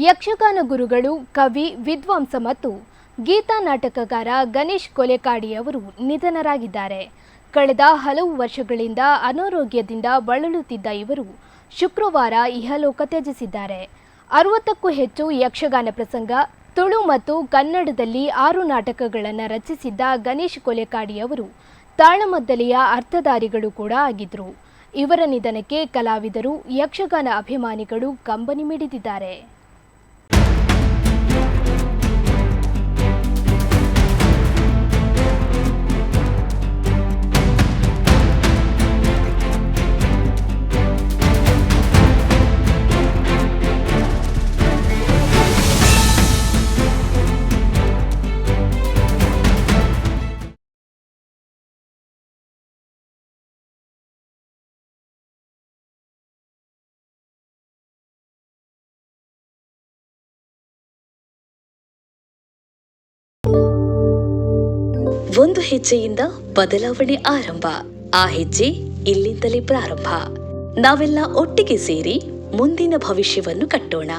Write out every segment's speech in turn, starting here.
ಯಕ್ಷಗಾನ ಗುರುಗಳು, ಕವಿ, ವಿದ್ವಾಂಸ ಮತ್ತು ಗೀತಾ ನಾಟಕಕಾರ ಗಣೇಶ್ ಕೊಲೆಕಾಡಿ ಅವರು ನಿಧನರಾಗಿದ್ದಾರೆ. ಕಳೆದ ಹಲವು ವರ್ಷಗಳಿಂದ ಅನಾರೋಗ್ಯದಿಂದ ಬಳಲುತ್ತಿದ್ದ ಇವರು ಶುಕ್ರವಾರ ಇಹಲೋಕ ತ್ಯಜಿಸಿದ್ದಾರೆ. 60ಕ್ಕೂ ಹೆಚ್ಚು ಯಕ್ಷಗಾನ ಪ್ರಸಂಗ, ತುಳು ಮತ್ತು ಕನ್ನಡದಲ್ಲಿ 6 ನಾಟಕಗಳನ್ನು ರಚಿಸಿದ್ದ ಗಣೇಶ್ ಕೊಲೆಕಾಡಿ ಅವರು ತಾಳಮದ್ದಲೆಯ ಅರ್ಥಧಾರಿಗಳು ಕೂಡ ಆಗಿದ್ದರು. ಇವರ ನಿಧನಕ್ಕೆ ಕಲಾವಿದರು, ಯಕ್ಷಗಾನ ಅಭಿಮಾನಿಗಳು ಕಂಬನಿ ಮಿಡಿದಿದ್ದಾರೆ. ಒಂದು ಹೆಜ್ಜೆಯಿಂದ ಬದಲಾವಣೆ ಆರಂಭ. ಆ ಹೆಜ್ಜೆ ಇಲ್ಲಿಂದಲೇ ಪ್ರಾರಂಭ. ನಾವೆಲ್ಲ ಒಟ್ಟಿಗೆ ಸೇರಿ ಮುಂದಿನ ಭವಿಷ್ಯವನ್ನು ಕಟ್ಟೋಣ.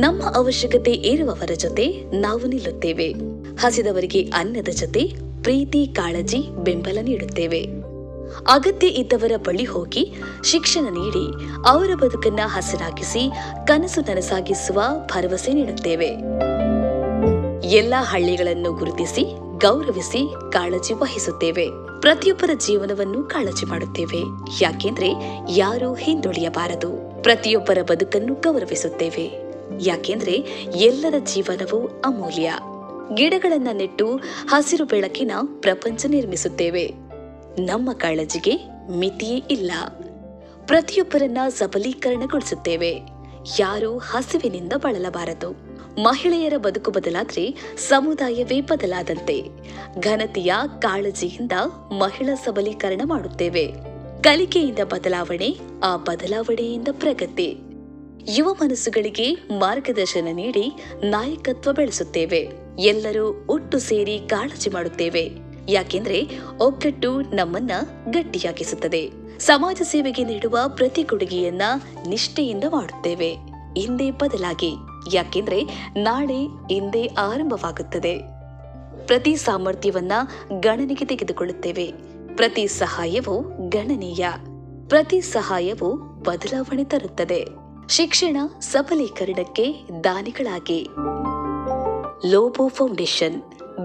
ನಮ್ಮ ಅವಶ್ಯಕತೆ ಇರುವವರ ಜೊತೆ ನಾವು ನಿಲ್ಲುತ್ತೇವೆ. ಹಸಿದವರಿಗೆ ಅನ್ನದ ಜೊತೆ ಪ್ರೀತಿ, ಕಾಳಜಿ, ಬೆಂಬಲ ನೀಡುತ್ತೇವೆ. ಅಗತ್ಯ ಇದ್ದವರ ಬಳಿ ಹೋಗಿ ಶಿಕ್ಷಣ ನೀಡಿ ಅವರ ಬದುಕನ್ನ ಹಸನಾಗಿಸಿ ಕನಸು ನನಸಾಗಿಸುವ ಭರವಸೆ ನೀಡುತ್ತೇವೆ. ಎಲ್ಲ ಹಳ್ಳಿಗಳನ್ನು ಗುರುತಿಸಿ, ಗೌರವಿಸಿ, ಕಾಳಜಿ ವಹಿಸುತ್ತೇವೆ. ಪ್ರತಿಯೊಬ್ಬರ ಜೀವನವನ್ನು ಕಾಳಜಿ ಮಾಡುತ್ತೇವೆ. ಯಾಕೆಂದ್ರೆ ಯಾರೂ ಹಿಂದುಳಿಯಬಾರದು. ಪ್ರತಿಯೊಬ್ಬರ ಬದುಕನ್ನು ಗೌರವಿಸುತ್ತೇವೆ. ಯಾಕೆಂದ್ರೆ ಎಲ್ಲರ ಜೀವನವೂ ಅಮೂಲ್ಯ. ಗಿಡಗಳನ್ನ ನೆಟ್ಟು ಹಸಿರು ಬೆಳಕಿನ ಪ್ರಪಂಚ ನಿರ್ಮಿಸುತ್ತೇವೆ. ನಮ್ಮ ಕಾಳಜಿಗೆ ಮಿತಿಯೇ ಇಲ್ಲ. ಪ್ರತಿಯೊಬ್ಬರನ್ನ ಸಬಲೀಕರಣಗೊಳಿಸುತ್ತೇವೆ. ಯಾರೂ ಹಸಿವಿನಿಂದ ಬಳಲಬಾರದು. ಮಹಿಳೆಯರ ಬದುಕು ಬದಲಾದ್ರೆ ಸಮುದಾಯವೇ ಬದಲಾದಂತೆ. ಘನತೆಯ ಕಾಳಜಿಯಿಂದ ಮಹಿಳಾ ಸಬಲೀಕರಣ ಮಾಡುತ್ತೇವೆ. ಕಲಿಕೆಯಿಂದ ಬದಲಾವಣೆ, ಆ ಬದಲಾವಣೆಯಿಂದ ಪ್ರಗತಿ. ಯುವ ಮನಸ್ಸುಗಳಿಗೆ ಮಾರ್ಗದರ್ಶನ ನೀಡಿ ನಾಯಕತ್ವ ಬೆಳೆಸುತ್ತೇವೆ. ಎಲ್ಲರೂ ಒಟ್ಟು ಸೇರಿ ಕಾಳಜಿ ಮಾಡುತ್ತೇವೆ. ಯಾಕೆಂದ್ರೆ ಒಗ್ಗಟ್ಟು ನಮ್ಮನ್ನ ಗಟ್ಟಿಯಾಗಿಸುತ್ತದೆ. ಸಮಾಜ ಸೇವೆಗೆ ನೀಡುವ ಪ್ರತಿ ಕೊಡುಗೆಯನ್ನ ನಿಷ್ಠೆಯಿಂದ ಮಾಡುತ್ತೇವೆ. ಇಂದೇ ಬದಲಾಗಿ. ಯಾಕೆಂದ್ರೆ ನಾಳೆ ಇಂದೇ ಆರಂಭವಾಗುತ್ತದೆ. ಪ್ರತಿ ಸಾಮರ್ಥ್ಯವನ್ನ ಗಣನೆಗೆ ತೆಗೆದುಕೊಳ್ಳುತ್ತೇವೆ. ಪ್ರತಿ ಸಹಾಯವೂ ಗಣನೀಯ. ಪ್ರತಿ ಸಹಾಯವೂ ಬದಲಾವಣೆ ತರುತ್ತದೆ. ಶಿಕ್ಷಣ ಸಬಲೀಕರಣಕ್ಕೆ ದಾನಿಗಳಾಗಿ. ಲೋಬೋ ಫೌಂಡೇಶನ್.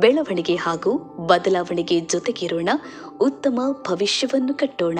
ಬೆಳವಣಿಗೆ ಹಾಗೂ ಬದಲಾವಣೆಗೆ ಜೊತೆಗಿರೋಣ. ಉತ್ತಮ ಭವಿಷ್ಯವನ್ನು ಕಟ್ಟೋಣ.